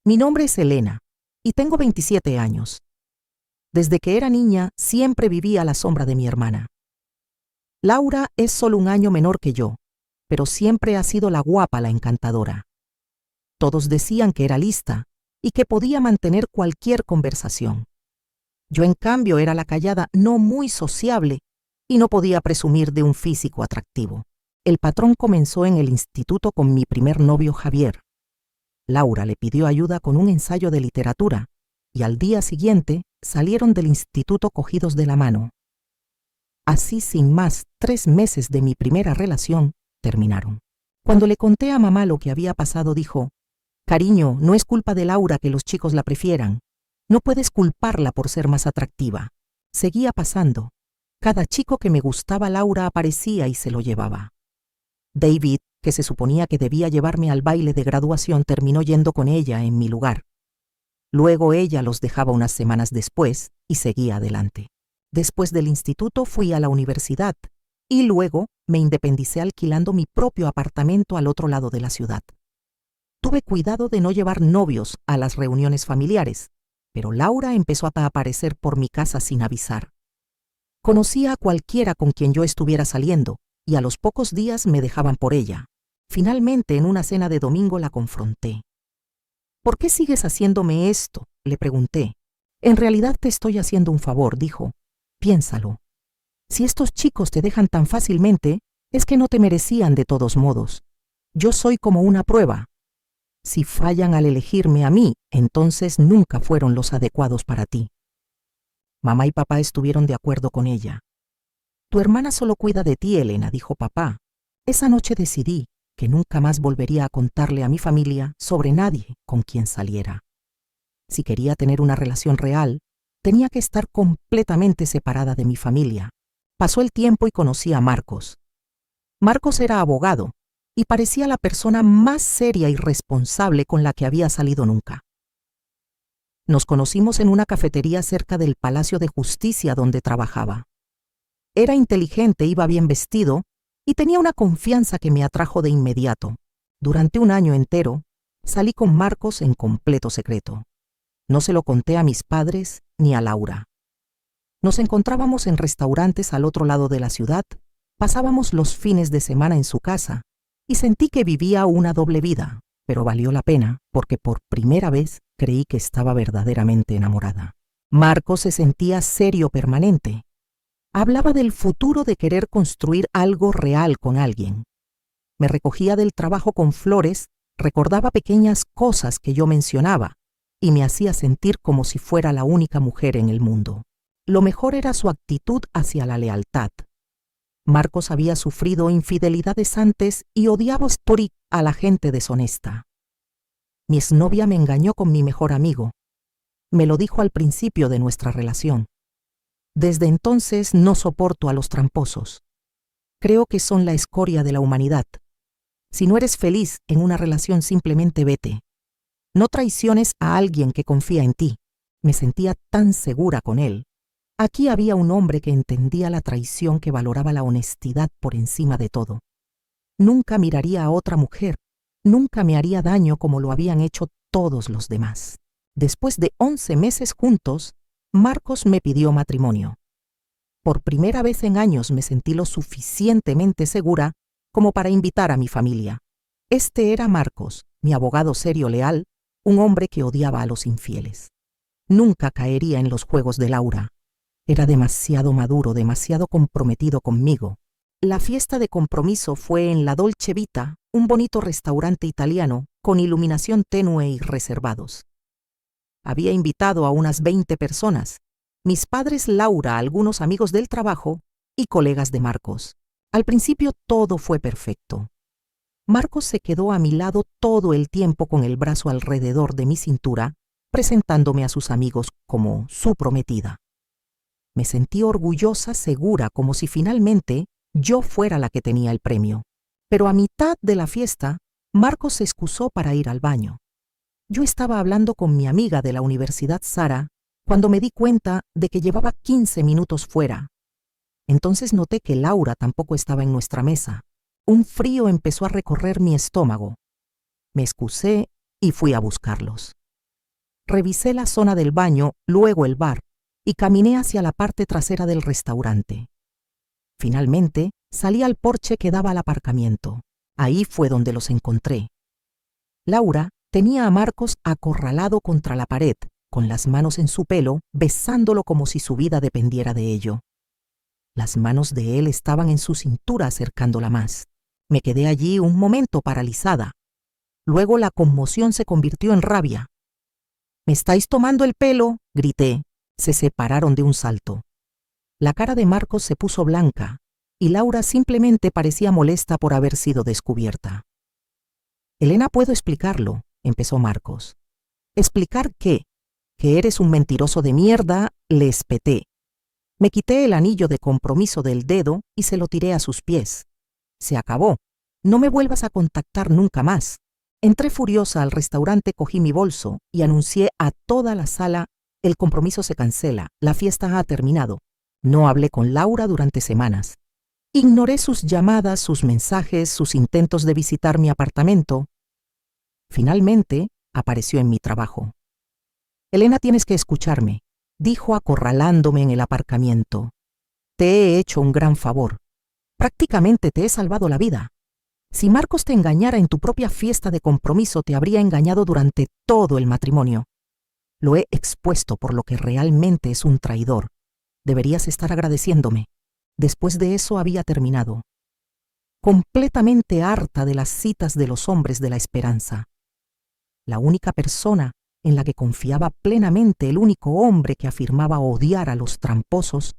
Mi nombre es Elena y tengo 27 años. Desde que era niña siempre viví a la sombra de mi hermana. Laura es solo un año menor que yo, pero siempre ha sido la guapa, la encantadora. Todos decían que era lista y que podía mantener cualquier conversación. Yo, en cambio, era la callada, no muy sociable, y no podía presumir de un físico atractivo. El patrón comenzó en el instituto con mi primer novio, Javier. Laura le pidió ayuda con un ensayo de literatura, y al día siguiente salieron del instituto cogidos de la mano. Así, sin más, 3 meses de mi primera relación terminaron. Cuando le conté a mamá lo que había pasado, dijo: «Cariño, no es culpa de Laura que los chicos la prefieran. No puedes culparla por ser más atractiva». Seguía pasando. Cada chico que me gustaba, Laura aparecía y se lo llevaba. David, que se suponía que debía llevarme al baile de graduación, terminó yendo con ella en mi lugar. Luego ella los dejaba unas semanas después y seguía adelante. Después del instituto fui a la universidad y luego me independicé alquilando mi propio apartamento al otro lado de la ciudad. Tuve cuidado de no llevar novios a las reuniones familiares, pero Laura empezó a aparecer por mi casa sin avisar. Conocía a cualquiera con quien yo estuviera saliendo y a los pocos días me dejaban por ella. Finalmente, en una cena de domingo, la confronté. «¿Por qué sigues haciéndome esto?», le pregunté. «En realidad te estoy haciendo un favor», dijo. «Piénsalo. Si estos chicos te dejan tan fácilmente, es que no te merecían de todos modos. Yo soy como una prueba. Si fallan al elegirme a mí, entonces nunca fueron los adecuados para ti». Mamá y papá estuvieron de acuerdo con ella. «Tu hermana solo cuida de ti, Elena», dijo papá. Esa noche decidí que nunca más volvería a contarle a mi familia sobre nadie con quien saliera. Si quería tener una relación real, tenía que estar completamente separada de mi familia. Pasó el tiempo y conocí a Marcos. Marcos era abogado y parecía la persona más seria y responsable con la que había salido nunca. Nos conocimos en una cafetería cerca del Palacio de Justicia donde trabajaba. Era inteligente, iba bien vestido y tenía una confianza que me atrajo de inmediato. Durante un año entero, salí con Marcos en completo secreto. No se lo conté a mis padres ni a Laura. Nos encontrábamos en restaurantes al otro lado de la ciudad, pasábamos los fines de semana en su casa y sentí que vivía una doble vida, pero valió la pena porque por primera vez creí que estaba verdaderamente enamorada. Marcos se sentía serio permanente. Hablaba del futuro, de querer construir algo real con alguien. Me recogía del trabajo con flores, recordaba pequeñas cosas que yo mencionaba y me hacía sentir como si fuera la única mujer en el mundo. Lo mejor era su actitud hacia la lealtad. Marcos había sufrido infidelidades antes y odiaba a la gente deshonesta. Mi exnovia me engañó con mi mejor amigo. Me lo dijo al principio de nuestra relación. Desde entonces no soporto a los tramposos. Creo que son la escoria de la humanidad. Si no eres feliz en una relación, simplemente vete. No traiciones a alguien que confía en ti. Me sentía tan segura con él. Aquí había un hombre que entendía la traición, que valoraba la honestidad por encima de todo. Nunca miraría a otra mujer. Nunca me haría daño como lo habían hecho todos los demás. Después de 11 meses juntos, Marcos me pidió matrimonio. Por primera vez en años me sentí lo suficientemente segura como para invitar a mi familia. Este era Marcos, mi abogado serio, leal, un hombre que odiaba a los infieles. Nunca caería en los juegos de Laura. Era demasiado maduro, demasiado comprometido conmigo. La fiesta de compromiso fue en la Dolce Vita, un bonito restaurante italiano con iluminación tenue y reservados. Había invitado a unas 20 personas, mis padres, Laura, algunos amigos del trabajo y colegas de Marcos. Al principio todo fue perfecto. Marcos se quedó a mi lado todo el tiempo con el brazo alrededor de mi cintura, presentándome a sus amigos como su prometida. Me sentí orgullosa, segura, como si finalmente yo fuera la que tenía el premio. Pero a mitad de la fiesta, Marcos se excusó para ir al baño. Yo estaba hablando con mi amiga de la universidad, Sara, cuando me di cuenta de que llevaba 15 minutos fuera. Entonces noté que Laura tampoco estaba en nuestra mesa. Un frío empezó a recorrer mi estómago. Me excusé y fui a buscarlos. revisé la zona del baño, luego el bar, y caminé hacia la parte trasera del restaurante. Finalmente, salí al porche que daba al aparcamiento. Ahí fue donde los encontré. Laura tenía a Marcos acorralado contra la pared, con las manos en su pelo, besándolo como si su vida dependiera de ello. Las manos de él estaban en su cintura acercándola más. Me quedé allí un momento paralizada. Luego la conmoción se convirtió en rabia. «¿Me estáis tomando el pelo?», grité. Se separaron de un salto. La cara de Marcos se puso blanca, y Laura simplemente parecía molesta por haber sido descubierta. «Elena, puedo explicarlo», empezó Marcos. «¿Explicar qué? Que eres un mentiroso de mierda», le espeté. Me quité el anillo de compromiso del dedo y se lo tiré a sus pies. «Se acabó. No me vuelvas a contactar nunca más». Entré furiosa al restaurante, cogí mi bolso y anuncié a toda la sala: «El compromiso se cancela, la fiesta ha terminado». No hablé con Laura durante semanas. Ignoré sus llamadas, sus mensajes, sus intentos de visitar mi apartamento. Finalmente, apareció en mi trabajo. «Elena, tienes que escucharme», dijo acorralándome en el aparcamiento. «Te he hecho un gran favor. Prácticamente te he salvado la vida. Si Marcos te engañara en tu propia fiesta de compromiso, te habría engañado durante todo el matrimonio. Lo he expuesto por lo que realmente es un traidor. Deberías estar agradeciéndome». Después de eso había terminado. Completamente harta de las citas de los hombres de la esperanza. La única persona en la que confiaba plenamente, el único hombre que afirmaba odiar a los tramposos,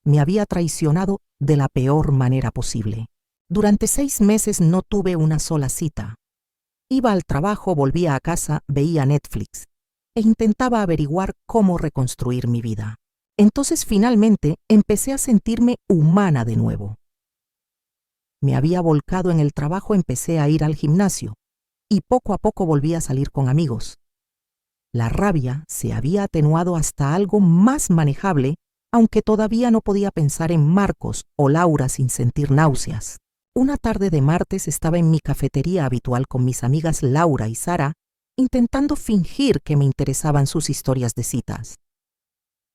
me había traicionado de la peor manera posible. Durante 6 meses no tuve una sola cita. Iba al trabajo, volvía a casa, veía Netflix e intentaba averiguar cómo reconstruir mi vida. Entonces finalmente empecé a sentirme humana de nuevo. Me había volcado en el trabajo, empecé a ir al gimnasio y poco a poco volví a salir con amigos. La rabia se había atenuado hasta algo más manejable, aunque todavía no podía pensar en Marcos o Laura sin sentir náuseas. Una tarde de martes estaba en mi cafetería habitual con mis amigas Laura y Sara, intentando fingir que me interesaban sus historias de citas.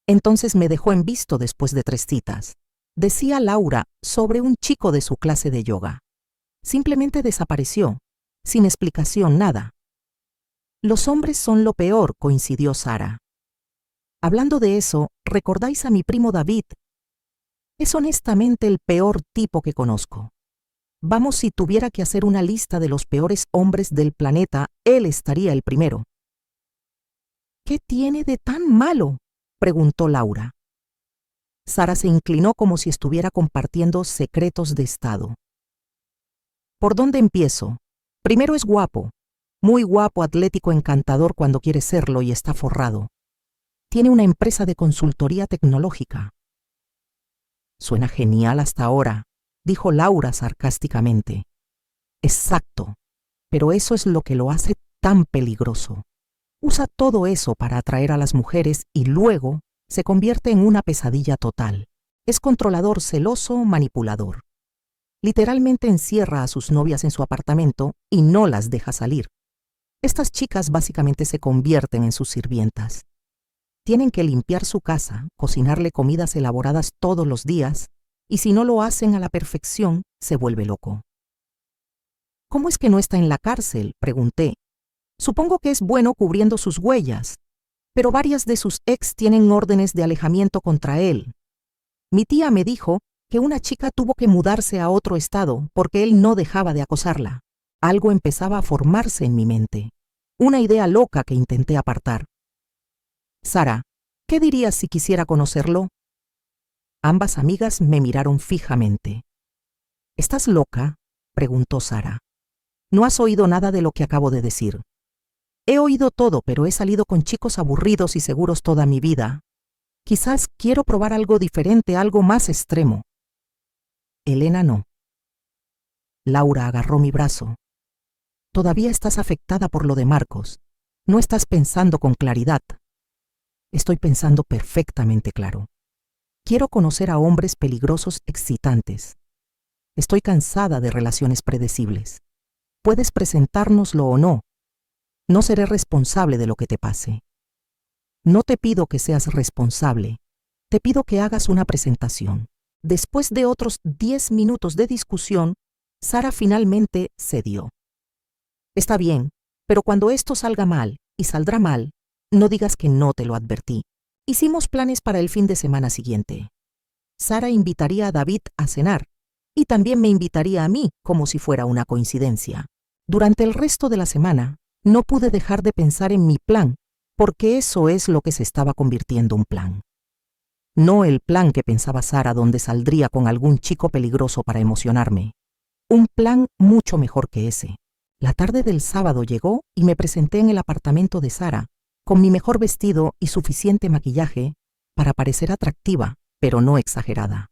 Entonces me dejó en visto después de 3 citas. Decía Laura sobre un chico de su clase de yoga. Simplemente desapareció, sin explicación, nada. «Los hombres son lo peor», coincidió Sara. «Hablando de eso, ¿recordáis a mi primo David? Es honestamente el peor tipo que conozco. Vamos, si tuviera que hacer una lista de los peores hombres del planeta, él estaría el primero». «¿Qué tiene de tan malo?», preguntó Laura. Sara se inclinó como si estuviera compartiendo secretos de estado. «¿Por dónde empiezo? Primero es guapo. Muy guapo, atlético, encantador cuando quiere serlo y está forrado. Tiene una empresa de consultoría tecnológica». «Suena genial hasta ahora», dijo Laura sarcásticamente. «Exacto, pero eso es lo que lo hace tan peligroso. Usa todo eso para atraer a las mujeres y luego se convierte en una pesadilla total. Es controlador, celoso, manipulador. Literalmente encierra a sus novias en su apartamento y no las deja salir. Estas chicas básicamente se convierten en sus sirvientas. Tienen que limpiar su casa, cocinarle comidas elaboradas todos los días, y si no lo hacen a la perfección, se vuelve loco». «¿Cómo es que no está en la cárcel?», pregunté. «Supongo que es bueno cubriendo sus huellas, pero varias de sus ex tienen órdenes de alejamiento contra él. Mi tía me dijo que una chica tuvo que mudarse a otro estado porque él no dejaba de acosarla». Algo empezaba a formarse en mi mente, una idea loca que intenté apartar. «Sara, ¿qué dirías si quisiera conocerlo?». Ambas amigas me miraron fijamente. «¿Estás loca?», preguntó Sara. «No has oído nada de lo que acabo de decir». «He oído todo, pero he salido con chicos aburridos y seguros toda mi vida. Quizás quiero probar algo diferente, algo más extremo». «Elena, no». Laura agarró mi brazo. «Todavía estás afectada por lo de Marcos. No estás pensando con claridad». «Estoy pensando perfectamente claro. Quiero conocer a hombres peligrosos, excitantes. Estoy cansada de relaciones predecibles. Puedes presentárnoslo o no. No seré responsable de lo que te pase. No te pido que seas responsable, te pido que hagas una presentación. Después de otros 10 minutos de discusión, Sara finalmente cedió. Está bien, pero cuando esto salga mal, y saldrá mal, no digas que no te lo advertí. Hicimos planes para el fin de semana siguiente. Sara invitaría a David a cenar, y también me invitaría a mí, como si fuera una coincidencia. Durante el resto de la semana, no pude dejar de pensar en mi plan, porque eso es lo que se estaba convirtiendo en un plan. No el plan que pensaba Sara donde saldría con algún chico peligroso para emocionarme. Un plan mucho mejor que ese. La tarde del sábado llegó y me presenté en el apartamento de Sara, con mi mejor vestido y suficiente maquillaje para parecer atractiva, pero no exagerada.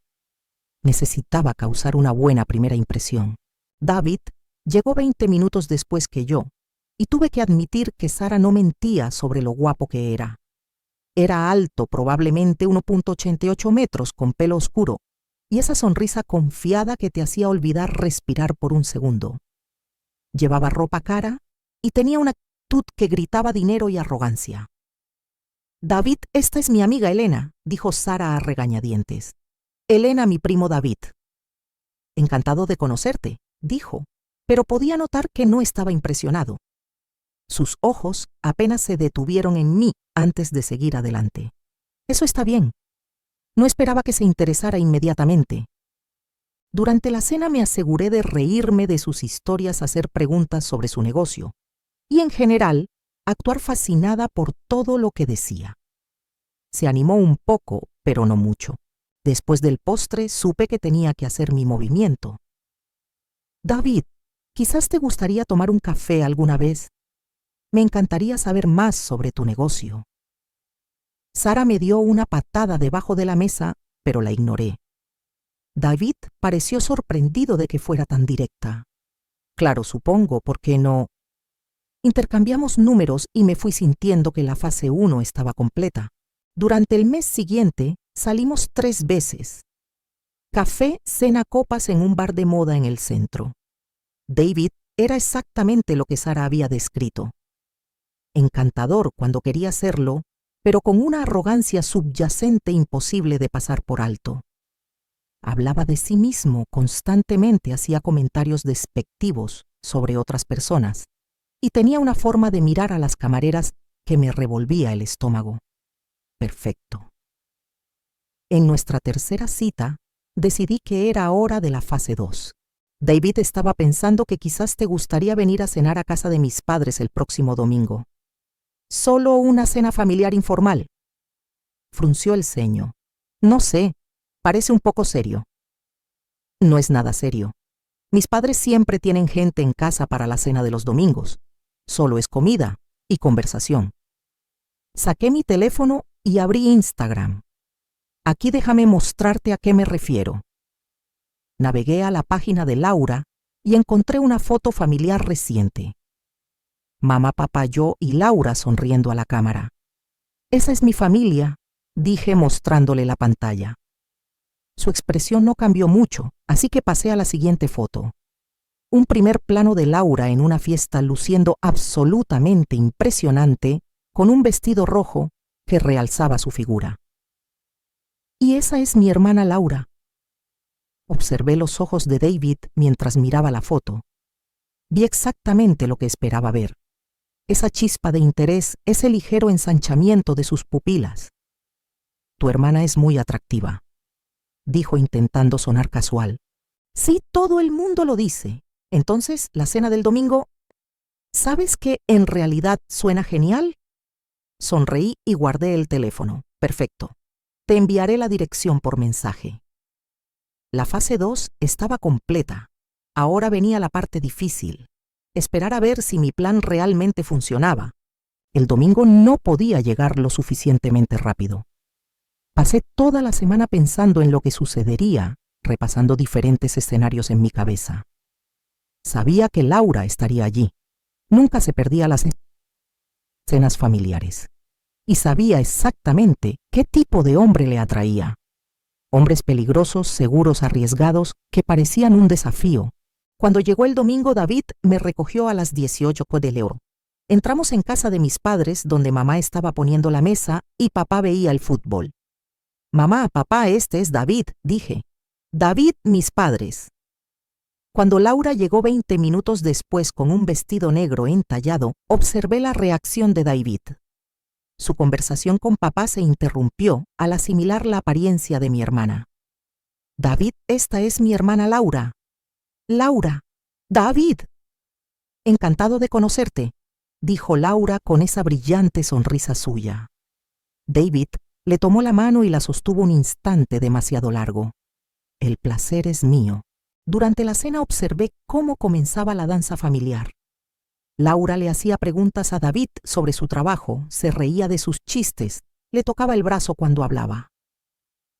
Necesitaba causar una buena primera impresión. David llegó 20 minutos después que yo, y tuve que admitir que Sara no mentía sobre lo guapo que era. Era alto, probablemente 1.88 metros, con pelo oscuro, y esa sonrisa confiada que te hacía olvidar respirar por un segundo. Llevaba ropa cara y tenía una actitud que gritaba dinero y arrogancia. «David, esta es mi amiga Elena», dijo Sara a regañadientes. «Elena, mi primo David». «Encantado de conocerte», dijo, pero podía notar que no estaba impresionado. Sus ojos apenas se detuvieron en mí antes de seguir adelante. «Eso está bien». No esperaba que se interesara inmediatamente. Durante la cena me aseguré de reírme de sus historias, hacer preguntas sobre su negocio y, en general, actuar fascinada por todo lo que decía. Se animó un poco, pero no mucho. Después del postre supe que tenía que hacer mi movimiento. «David, quizás te gustaría tomar un café alguna vez. Me encantaría saber más sobre tu negocio». Sara me dio una patada debajo de la mesa, pero la ignoré. David pareció sorprendido de que fuera tan directa. Claro, supongo, ¿por qué no? Intercambiamos números y me fui sintiendo que la fase 1 estaba completa. Durante el mes siguiente salimos 3 veces. Café, cena, copas en un bar de moda en el centro. David era exactamente lo que Sara había descrito. Encantador cuando quería serlo, pero con una arrogancia subyacente imposible de pasar por alto. Hablaba de sí mismo constantemente, hacía comentarios despectivos sobre otras personas y tenía una forma de mirar a las camareras que me revolvía el estómago. Perfecto. En nuestra tercera cita, decidí que era hora de la fase 2. David estaba pensando que quizás te gustaría venir a cenar a casa de mis padres el próximo domingo. Solo una cena familiar informal. Frunció el ceño. No sé. Parece un poco serio. No es nada serio. Mis padres siempre tienen gente en casa para la cena de los domingos. Solo es comida y conversación. Saqué mi teléfono y abrí Instagram. Aquí déjame mostrarte a qué me refiero. Navegué a la página de Laura y encontré una foto familiar reciente. Mamá, papá, yo y Laura sonriendo a la cámara. Esa es mi familia, dije mostrándole la pantalla. Su expresión no cambió mucho, así que pasé a la siguiente foto. Un primer plano de Laura en una fiesta luciendo absolutamente impresionante con un vestido rojo que realzaba su figura. Y esa es mi hermana Laura. Observé los ojos de David mientras miraba la foto. Vi exactamente lo que esperaba ver. Esa chispa de interés, ese ligero ensanchamiento de sus pupilas. Tu hermana es muy atractiva, dijo intentando sonar casual. Sí, todo el mundo lo dice. Entonces, la cena del domingo, ¿sabes qué en realidad suena genial? Sonreí y guardé el teléfono. Perfecto. Te enviaré la dirección por mensaje. La fase 2 estaba completa. Ahora venía la parte difícil. Esperar a ver si mi plan realmente funcionaba. El domingo no podía llegar lo suficientemente rápido. Pasé toda la semana pensando en lo que sucedería, repasando diferentes escenarios en mi cabeza. Sabía que Laura estaría allí. Nunca se perdía las cenas familiares. Y sabía exactamente qué tipo de hombre le atraía. Hombres peligrosos, seguros, arriesgados, que parecían un desafío. Cuando llegó el domingo, David me recogió a las 18 del euro. Entramos en casa de mis padres, donde mamá estaba poniendo la mesa y papá veía el fútbol. Mamá, papá, este es David, dije. David, mis padres. Cuando Laura llegó 20 minutos después con un vestido negro entallado, observé la reacción de David. Su conversación con papá se interrumpió al asimilar la apariencia de mi hermana. David, esta es mi hermana Laura. Laura. David. Encantado de conocerte, dijo Laura con esa brillante sonrisa suya. David le tomó la mano y la sostuvo un instante demasiado largo. El placer es mío. Durante la cena observé cómo comenzaba la danza familiar. Laura le hacía preguntas a David sobre su trabajo, se reía de sus chistes, le tocaba el brazo cuando hablaba.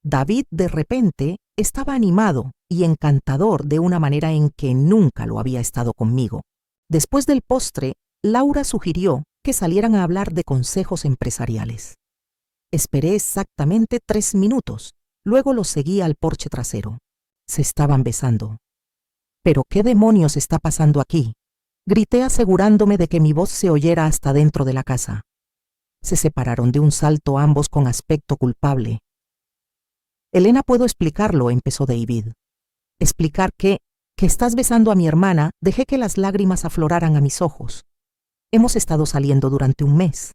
David, de repente, estaba animado y encantador de una manera en que nunca lo había estado conmigo. Después del postre, Laura sugirió que salieran a hablar de consejos empresariales. Esperé exactamente 3 minutos, luego los seguí al porche trasero. Se estaban besando. ¿Pero qué demonios está pasando aquí? Grité asegurándome de que mi voz se oyera hasta dentro de la casa. Se separaron de un salto ambos con aspecto culpable. Elena, puedo explicarlo, empezó David. Explicar que estás besando a mi hermana. Dejé que las lágrimas afloraran a mis ojos. Hemos estado saliendo durante un mes.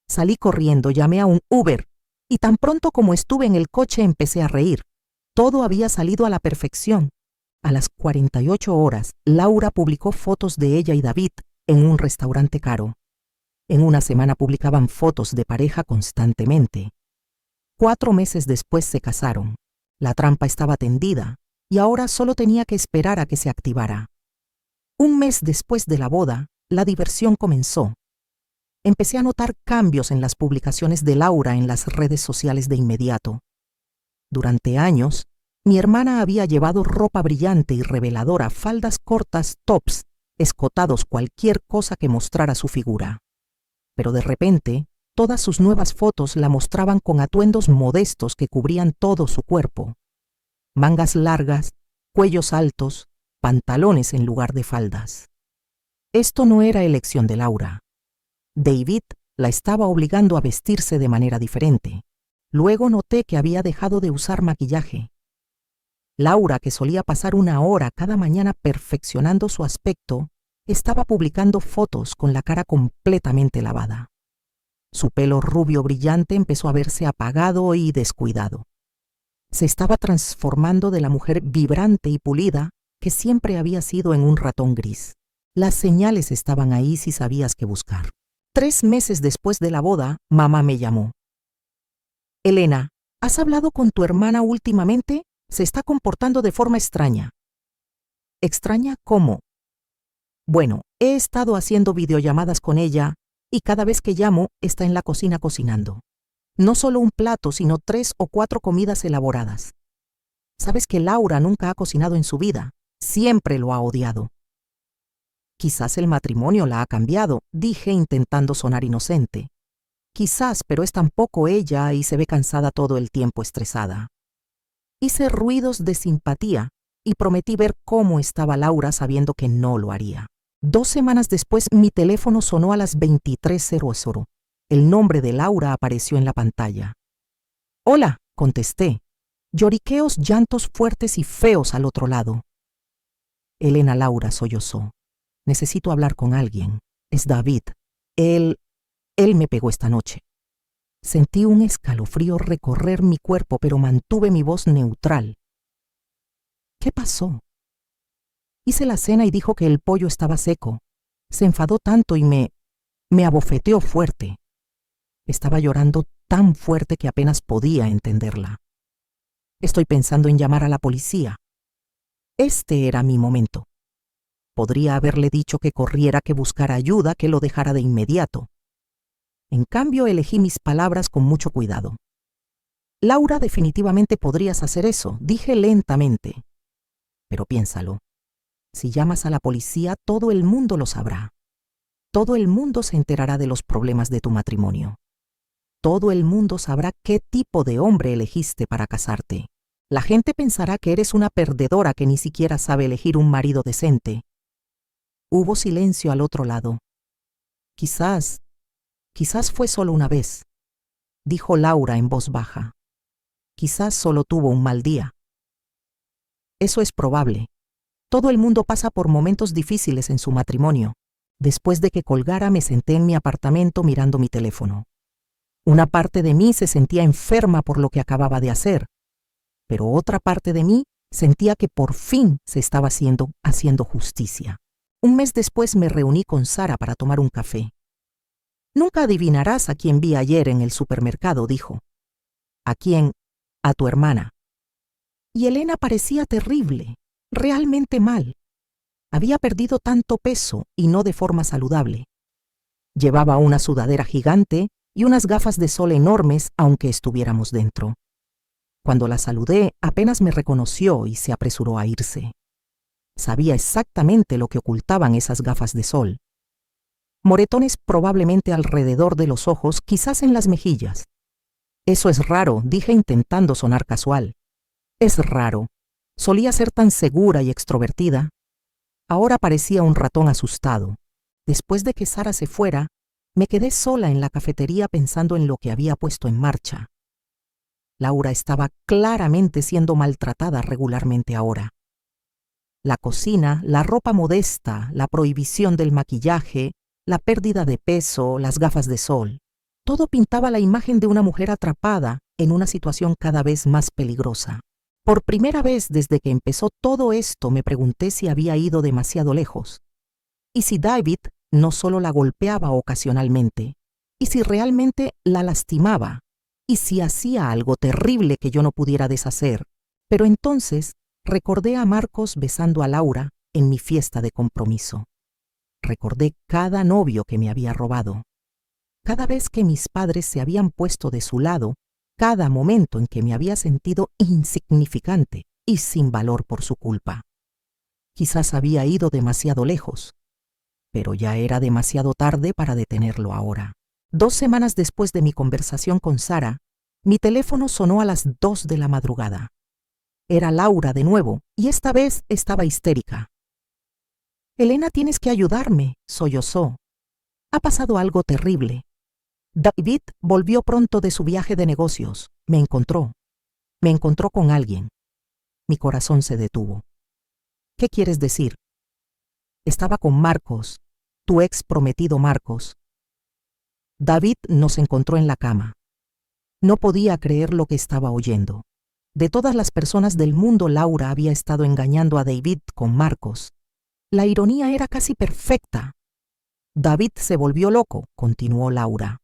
Salí corriendo, llamé a un Uber, y tan pronto como estuve en el coche empecé a reír. Todo había salido a la perfección. A las 48 horas, Laura publicó fotos de ella y David en un restaurante caro. En una semana publicaban fotos de pareja constantemente. 4 meses después se casaron. La trampa estaba tendida y ahora solo tenía que esperar a que se activara. Un mes después de la boda, la diversión comenzó. Empecé a notar cambios en las publicaciones de Laura en las redes sociales de inmediato. Durante años, mi hermana había llevado ropa brillante y reveladora, faldas cortas, tops, escotados, cualquier cosa que mostrara su figura. Pero de repente, todas sus nuevas fotos la mostraban con atuendos modestos que cubrían todo su cuerpo. Mangas largas, cuellos altos, pantalones en lugar de faldas. Esto no era elección de Laura. David la estaba obligando a vestirse de manera diferente. Luego noté que había dejado de usar maquillaje. Laura, que solía pasar 1 hora cada mañana perfeccionando su aspecto, estaba publicando fotos con la cara completamente lavada. Su pelo rubio brillante empezó a verse apagado y descuidado. Se estaba transformando de la mujer vibrante y pulida que siempre había sido en un ratón gris. Las señales estaban ahí si sabías qué buscar. 3 meses después de la boda, mamá me llamó. Elena, ¿has hablado con tu hermana últimamente? Se está comportando de forma extraña. ¿Extraña cómo? Bueno, he estado haciendo videollamadas con ella y cada vez que llamo está en la cocina cocinando. No solo un plato, sino 3 o 4 comidas elaboradas. Sabes que Laura nunca ha cocinado en su vida. Siempre lo ha odiado. Quizás el matrimonio la ha cambiado, dije intentando sonar inocente. Quizás, pero es tampoco ella y se ve cansada todo el tiempo, estresada. Hice ruidos de simpatía y prometí ver cómo estaba Laura sabiendo que no lo haría. 2 semanas después mi teléfono sonó a las 23:00. El nombre de Laura apareció en la pantalla. Hola, contesté. Lloriqueos, llantos fuertes y feos al otro lado. Elena, Laura sollozó. Necesito hablar con alguien. Es David. Él me pegó esta noche. Sentí un escalofrío recorrer mi cuerpo, pero mantuve mi voz neutral. ¿Qué pasó? Hice la cena y dijo que el pollo estaba seco. Se enfadó tanto y me abofeteó fuerte. Estaba llorando tan fuerte que apenas podía entenderla. Estoy pensando en llamar a la policía. Este era mi momento. Podría haberle dicho que corriera, que buscara ayuda, que lo dejara de inmediato. En cambio, elegí mis palabras con mucho cuidado. Laura, definitivamente podrías hacer eso, dije lentamente. Pero piénsalo. Si llamas a la policía, todo el mundo lo sabrá. Todo el mundo se enterará de los problemas de tu matrimonio. Todo el mundo sabrá qué tipo de hombre elegiste para casarte. La gente pensará que eres una perdedora que ni siquiera sabe elegir un marido decente. Hubo silencio al otro lado. Quizás fue solo una vez, dijo Laura en voz baja. Quizás solo tuvo un mal día. Eso es probable. Todo el mundo pasa por momentos difíciles en su matrimonio. Después de que colgara, me senté en mi apartamento mirando mi teléfono. Una parte de mí se sentía enferma por lo que acababa de hacer, pero otra parte de mí sentía que por fin se estaba haciendo justicia. Un mes después me reuní con Sara para tomar un café. Nunca adivinarás a quién vi ayer en el supermercado, dijo. ¿A quién? A tu hermana. Y Elena parecía terrible, realmente mal. Había perdido tanto peso y no de forma saludable. Llevaba una sudadera gigante y unas gafas de sol enormes aunque estuviéramos dentro. Cuando la saludé, apenas me reconoció y se apresuró a irse. Sabía exactamente lo que ocultaban esas gafas de sol. Moretones probablemente alrededor de los ojos, quizás en las mejillas. Eso es raro, dije intentando sonar casual. Es raro. Solía ser tan segura y extrovertida. Ahora parecía un ratón asustado. Después de que Sara se fuera, me quedé sola en la cafetería pensando en lo que había puesto en marcha. Laura estaba claramente siendo maltratada regularmente ahora. La cocina, la ropa modesta, la prohibición del maquillaje, la pérdida de peso, las gafas de sol. Todo pintaba la imagen de una mujer atrapada en una situación cada vez más peligrosa. Por primera vez desde que empezó todo esto me pregunté si había ido demasiado lejos. Y si David no solo la golpeaba ocasionalmente, y si realmente la lastimaba, y si hacía algo terrible que yo no pudiera deshacer. Pero entonces recordé a Marcos besando a Laura en mi fiesta de compromiso. Recordé cada novio que me había robado. Cada vez que mis padres se habían puesto de su lado, cada momento en que me había sentido insignificante y sin valor por su culpa. Quizás había ido demasiado lejos, pero ya era demasiado tarde para detenerlo ahora. 2 semanas después de mi conversación con Sara, mi teléfono sonó a las 2 de la madrugada. Era Laura de nuevo, y esta vez estaba histérica. «Elena, tienes que ayudarme», sollozó. «Ha pasado algo terrible. David volvió pronto de su viaje de negocios. Me encontró con alguien». Mi corazón se detuvo. «¿Qué quieres decir?» «Estaba con Marcos, tu ex prometido Marcos. David nos encontró en la cama». No podía creer lo que estaba oyendo. De todas las personas del mundo, Laura había estado engañando a David con Marcos. La ironía era casi perfecta. «David se volvió loco», continuó Laura.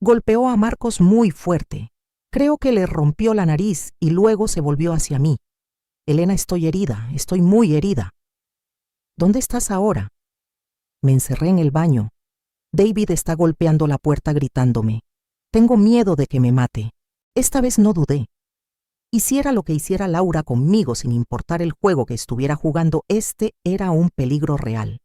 «Golpeó a Marcos muy fuerte. Creo que le rompió la nariz y luego se volvió hacia mí. Elena, estoy muy herida». «¿Dónde estás ahora?» «Me encerré en el baño. David está golpeando la puerta gritándome. Tengo miedo de que me mate». Esta vez no dudé. Hiciera lo que hiciera Laura conmigo sin importar el juego que estuviera jugando, este era un peligro real.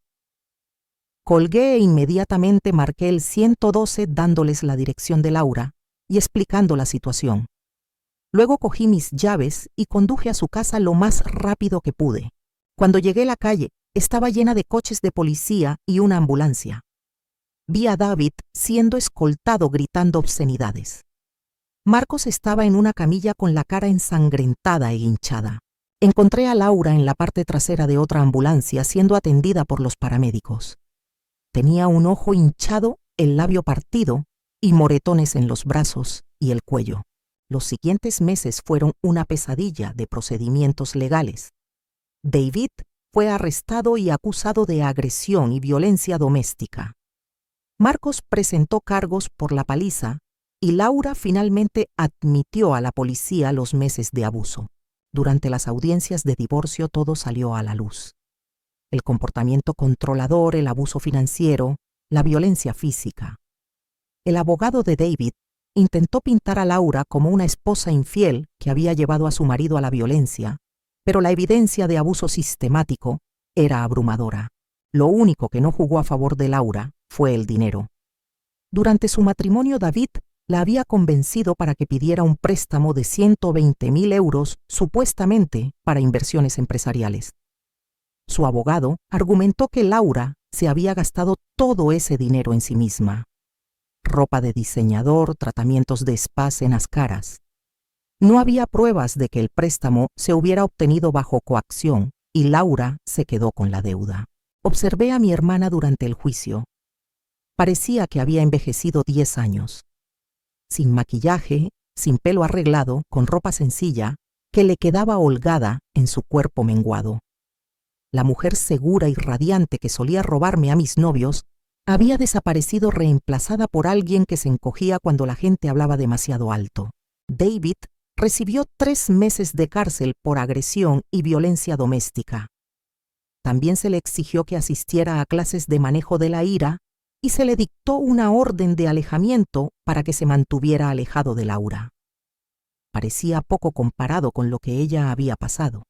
Colgué e inmediatamente marqué el 112 dándoles la dirección de Laura y explicando la situación. Luego cogí mis llaves y conduje a su casa lo más rápido que pude. Cuando llegué a la calle, estaba llena de coches de policía y una ambulancia. Vi a David siendo escoltado gritando obscenidades. Marcos estaba en una camilla con la cara ensangrentada e hinchada. Encontré a Laura en la parte trasera de otra ambulancia siendo atendida por los paramédicos. Tenía un ojo hinchado, el labio partido y moretones en los brazos y el cuello. Los siguientes meses fueron una pesadilla de procedimientos legales. David fue arrestado y acusado de agresión y violencia doméstica. Marcos presentó cargos por la paliza y Laura finalmente admitió a la policía los meses de abuso. Durante las audiencias de divorcio todo salió a la luz. El comportamiento controlador, el abuso financiero, la violencia física. El abogado de David intentó pintar a Laura como una esposa infiel que había llevado a su marido a la violencia, pero la evidencia de abuso sistemático era abrumadora. Lo único que no jugó a favor de Laura fue el dinero. Durante su matrimonio, David la había convencido para que pidiera un préstamo de 120.000 euros, supuestamente para inversiones empresariales. Su abogado argumentó que Laura se había gastado todo ese dinero en sí misma. Ropa de diseñador, tratamientos de spa, cenas caras. No había pruebas de que el préstamo se hubiera obtenido bajo coacción y Laura se quedó con la deuda. Observé a mi hermana durante el juicio. Parecía que había envejecido 10 años. Sin maquillaje, sin pelo arreglado, con ropa sencilla, que le quedaba holgada en su cuerpo menguado. La mujer segura y radiante que solía robarme a mis novios había desaparecido reemplazada por alguien que se encogía cuando la gente hablaba demasiado alto. David recibió 3 meses de cárcel por agresión y violencia doméstica. También se le exigió que asistiera a clases de manejo de la ira y se le dictó una orden de alejamiento para que se mantuviera alejado de Laura. Parecía poco comparado con lo que ella había pasado.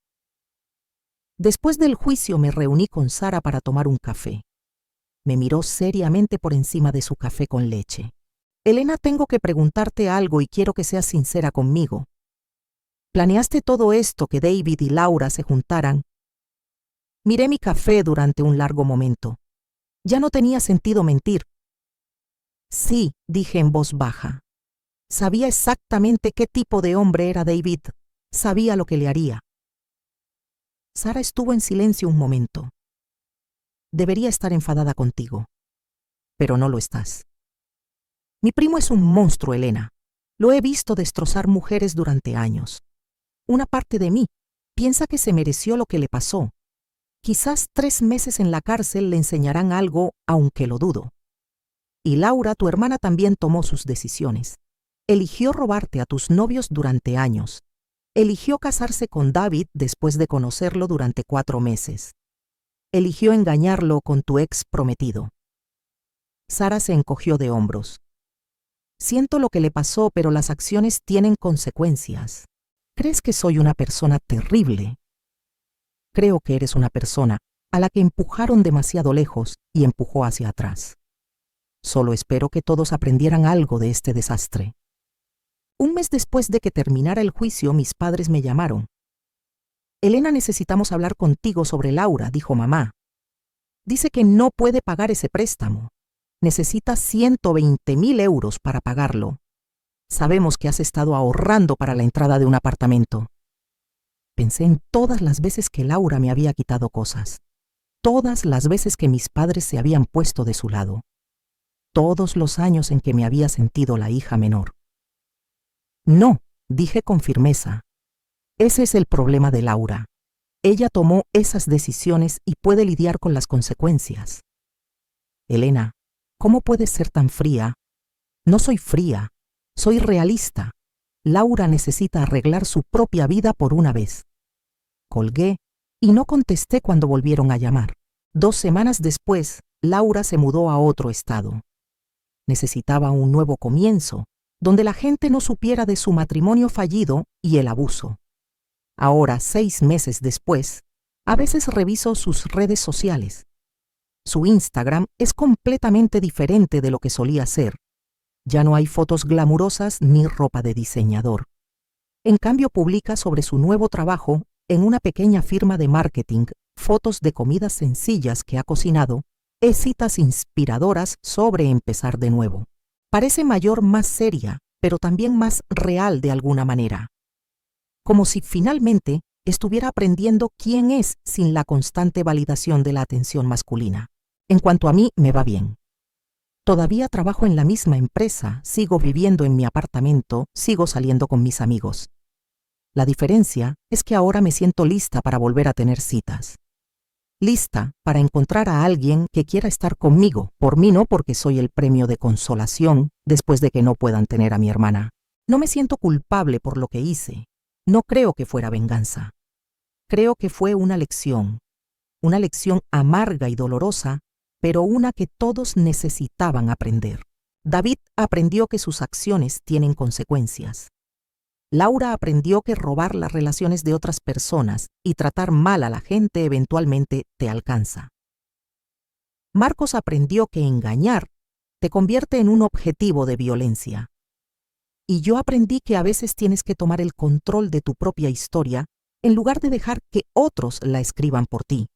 Después del juicio me reuní con Sara para tomar un café. Me miró seriamente por encima de su café con leche. Elena, tengo que preguntarte algo y quiero que seas sincera conmigo. ¿Planeaste todo esto, que David y Laura se juntaran? Miré mi café durante un largo momento. Ya no tenía sentido mentir. Sí, dije en voz baja. Sabía exactamente qué tipo de hombre era David. Sabía lo que le haría. Sara estuvo en silencio un momento. Debería estar enfadada contigo, pero no lo estás. Mi primo es un monstruo, Elena. Lo he visto destrozar mujeres durante años. Una parte de mí piensa que se mereció lo que le pasó. Quizás 3 meses en la cárcel le enseñarán algo, aunque lo dudo. Y Laura, tu hermana, también tomó sus decisiones. Eligió robarte a tus novios durante años. Eligió casarse con David después de conocerlo durante 4 meses. Eligió engañarlo con tu ex prometido. Sara se encogió de hombros. Siento lo que le pasó, pero las acciones tienen consecuencias. ¿Crees que soy una persona terrible? Creo que eres una persona a la que empujaron demasiado lejos y empujó hacia atrás. Solo espero que todos aprendieran algo de este desastre. Un mes después de que terminara el juicio, mis padres me llamaron. Elena, necesitamos hablar contigo sobre Laura, dijo mamá. Dice que no puede pagar ese préstamo. Necesita 120.000 euros para pagarlo. Sabemos que has estado ahorrando para la entrada de un apartamento. Pensé en todas las veces que Laura me había quitado cosas. Todas las veces que mis padres se habían puesto de su lado. Todos los años en que me había sentido la hija menor. No, dije con firmeza. Ese es el problema de Laura. Ella tomó esas decisiones y puede lidiar con las consecuencias. Elena, ¿cómo puedes ser tan fría? No soy fría, soy realista. Laura necesita arreglar su propia vida por una vez. Colgué y no contesté cuando volvieron a llamar. 2 semanas después, Laura se mudó a otro estado. Necesitaba un nuevo comienzo, donde la gente no supiera de su matrimonio fallido y el abuso. Ahora, 6 meses después, a veces reviso sus redes sociales. Su Instagram es completamente diferente de lo que solía ser. Ya no hay fotos glamurosas ni ropa de diseñador. En cambio, publica sobre su nuevo trabajo en una pequeña firma de marketing, fotos de comidas sencillas que ha cocinado, citas inspiradoras sobre empezar de nuevo. Parece mayor, más seria, pero también más real de alguna manera. Como si finalmente estuviera aprendiendo quién es sin la constante validación de la atención masculina. En cuanto a mí, me va bien. Todavía trabajo en la misma empresa, sigo viviendo en mi apartamento, sigo saliendo con mis amigos. La diferencia es que ahora me siento lista para volver a tener citas. Lista para encontrar a alguien que quiera estar conmigo, por mí no, porque soy el premio de consolación después de que no puedan tener a mi hermana. No me siento culpable por lo que hice. No creo que fuera venganza. Creo que fue una lección amarga y dolorosa, pero una que todos necesitaban aprender. David aprendió que sus acciones tienen consecuencias. Laura aprendió que robar las relaciones de otras personas y tratar mal a la gente eventualmente te alcanza. Marcos aprendió que engañar te convierte en un objetivo de violencia. Y yo aprendí que a veces tienes que tomar el control de tu propia historia en lugar de dejar que otros la escriban por ti.